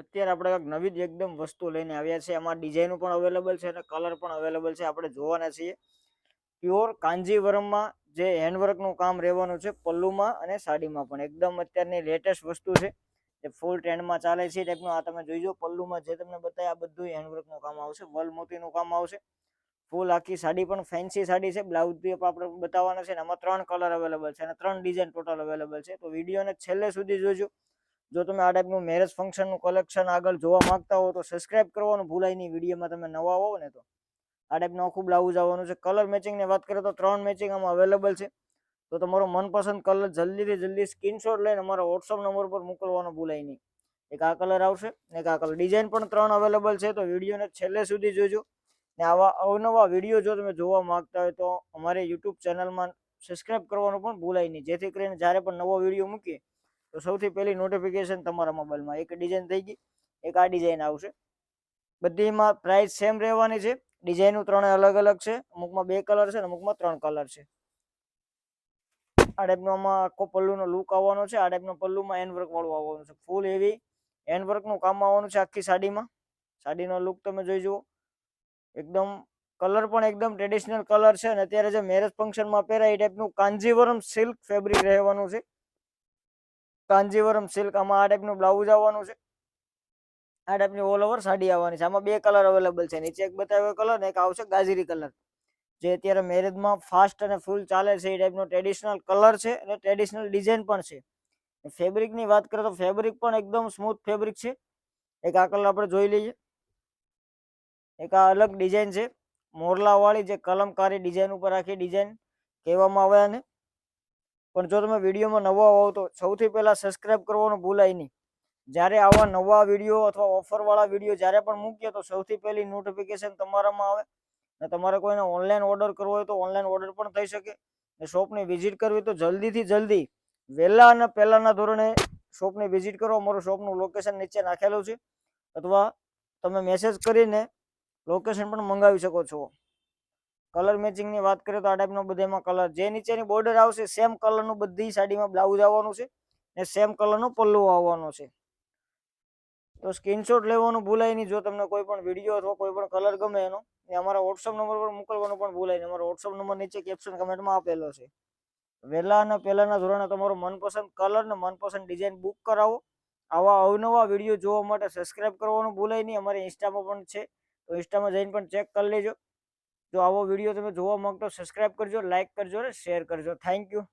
અત્યારે આપણે એક નવી જ એકદમ વસ્તુ લઈને આવ્યા છે. એમાં ડિઝાઇનો પણ અવેલેબલ છે અને કલર પણ અવેલેબલ છે. આપણે જોવાના છીએ પ્યોર કાંજીવરમમાં જે હેન્ડવર્કનું કામ રહેવાનું છે પલ્લુમાં અને સાડીમાં પણ એકદમ અત્યારની લેટેસ્ટ વસ્તુ છે. જે ફૂલ ટ્રેન્ડમાં ચાલે છે ટાઈપનું. આ તમે જોઈજો પલ્લુમાં જે તમને બતાવ્યા આ બધું હેન્ડવર્કનું કામ આવશે, વલ મોતીનું કામ આવશે. ફૂલ આખી સાડી પણ ફેન્સી સાડી છે. બ્લાઉઝ બી આપણે બતાવવાના છે. આમાં 3 કલર અવેલેબલ છે અને 3 ડિઝાઇન ટોટલ અવેલેબલ છે. તો વિડીયોને છેલ્લે સુધી જોજો. જો તમે આ ટાઈપનું મેરેજ ફંક્શનનું કલેક્શન આગળ જોવા માંગતા હો તો સબસ્ક્રાઇબ કરવાનું ભૂલાય નહીં. વિડીયોમાં તમે નવા હોવ ને તો આ ટાઈપનું આખું બ્લાઉઝ આવવાનું છે. કલર મેચિંગની વાત કરીએ તો 3 મેચિંગ આમાં અવેલેબલ છે. તો તમારો મનપસંદ કલર જલ્દીથી જલ્દી સ્ક્રીનશોટ લઈને અમારા વોટ્સઅપ નંબર પર મોકલવાનું ભૂલાય નહીં. એક આ કલર આવશે, એક આ કલર. ડિઝાઇન પણ 3 અવેલેબલ છે. તો વિડીયોને છેલ્લે સુધી જોજો. ને આવા અવનવા વિડીયો જો તમે જોવા માંગતા હોય તો અમારી યુટ્યુબ ચેનલમાં સબસ્ક્રાઇબ કરવાનું પણ ભૂલાય નહીં. જેથી કરીને જ્યારે પણ નવો વિડીયો મૂકીએ તો સૌથી પહેલી નોટિફિકેશન તમારા મોબાઈલમાં. એક ડિઝાઇન થઈ ગઈ, એક આ ડિઝાઇન આવશે. બધીમાં પ્રાઇસ સેમ રહેવાની છે. ડિઝાઇનો 3 અલગ અલગ છે. અમુકમાં 2 કલર છે અને અમુકમાં 3 કલર છે. આ ટાઈપનો આમાં આખો પલ્લુનો લુક આવવાનો છે. આ ટાઈપનો પલ્લુમાં હેન્ડવર્ક વાળું આવવાનું છે. ફૂલ હેવી હેન્ડવર્કનું કામ આવવાનું છે આખી સાડીમાં. સાડીનો લુક તમે જોઈ જુઓ. એકદમ કલર પણ એકદમ ટ્રેડિશનલ કલર છે અને અત્યારે જે મેરેજ ફંક્શનમાં પહેરાય એ ટાઈપનું કાંજીવરમ સિલ્ક ફેબ્રિક રહેવાનું છે. કાંજીવરમ સિલ્ક આમાં આ ટાઈપનું બ્લાઉઝ આવવાનું છે. આ ટાઈપની ઓલ ઓવર સાડી આવવાની છે. આમાં 2 કલર અવેલેબલ છે. નીચે એક બતાવ્યો કલર ને એક આવશે ગાજરી કલર. જે અત્યારે મેરેજમાં ફાસ્ટ અને ફૂલ ચાલે છે એ ટાઈપનો ટ્રેડિશનલ કલર છે અને ટ્રેડિશનલ ડિઝાઇન પણ છે. ફેબ્રિકની વાત કરીએ તો ફેબ્રિક પણ એકદમ સ્મૂથ ફેબ્રિક છે. એક આ કલર આપણે જોઈ લઈએ. એક આ અલગ ડિઝાઇન છે મોરલાવાળી, જે કલમકારી ડિઝાઇન ઉપર આખી ડિઝાઇન કહેવામાં આવે આને. પણ જો તમે વિડીયોમાં નવા હોવ તો સૌથી પહેલા સબસ્ક્રાઇબ કરવાનું ભૂલાય નહીં. જ્યારે આવા નવા વિડીયો અથવા ઓફરવાળા વિડીયો જ્યારે પણ મૂકીએ તો સૌથી પહેલી નોટિફિકેશન તમારામાં આવે. અને તમારે કોઈને ઓનલાઈન ઓર્ડર કરવો હોય તો ઓનલાઈન ઓર્ડર પણ થઈ શકે. ને શોપની વિઝિટ કરવી તો જલ્દીથી જલ્દી વહેલા અને પહેલાના ધોરણે શોપની વિઝિટ કરો. અમારું શોપનું લોકેશન નીચે નાખેલું છે, અથવા તમે મેસેજ કરીને લોકેશન પણ મંગાવી શકો છો. કલર મેચિંગની વાત કરીએ તો આ ટાઈપનો બધામાં કલર, જે નીચેની બોર્ડર આવશે સેમ કલરનું બધી સાડીમાં બ્લાઉઝ આવવાનું છે ને સેમ કલરનો પલ્લુ આવવાનો છે. તો સ્ક્રીનશોટ લેવાનું ભૂલાય નહીં. જો તમને કોઈ પણ વિડીયો અથવા કોઈ પણ કલર ગમે એનો એ અમારા વોટ્સઅપ નંબર પર મોકલવાનું પણ ભૂલાય નહીં. અમારો વોટ્સઅપ નંબર નીચે કેપ્શન કમેન્ટમાં આપેલો છે. વહેલા અને પહેલાના ધોરણે તમારો મનપસંદ કલર ને મનપસંદ ડિઝાઇન બુક કરાવો. આવા અવનવા વિડીયો જોવા માટે સબસ્ક્રાઇબ કરવાનું ભૂલાય નહીં. અમારી ઇન્સ્ટામાં પણ છે, તો ઇન્સ્ટામાં જઈને પણ ચેક કરી લેજો. જો આવો વિડીયો તમે જોવા માંગતો સબસ્ક્રાઇબ કરજો, લાઇક કરજો અને શેર કરજો. Thank you.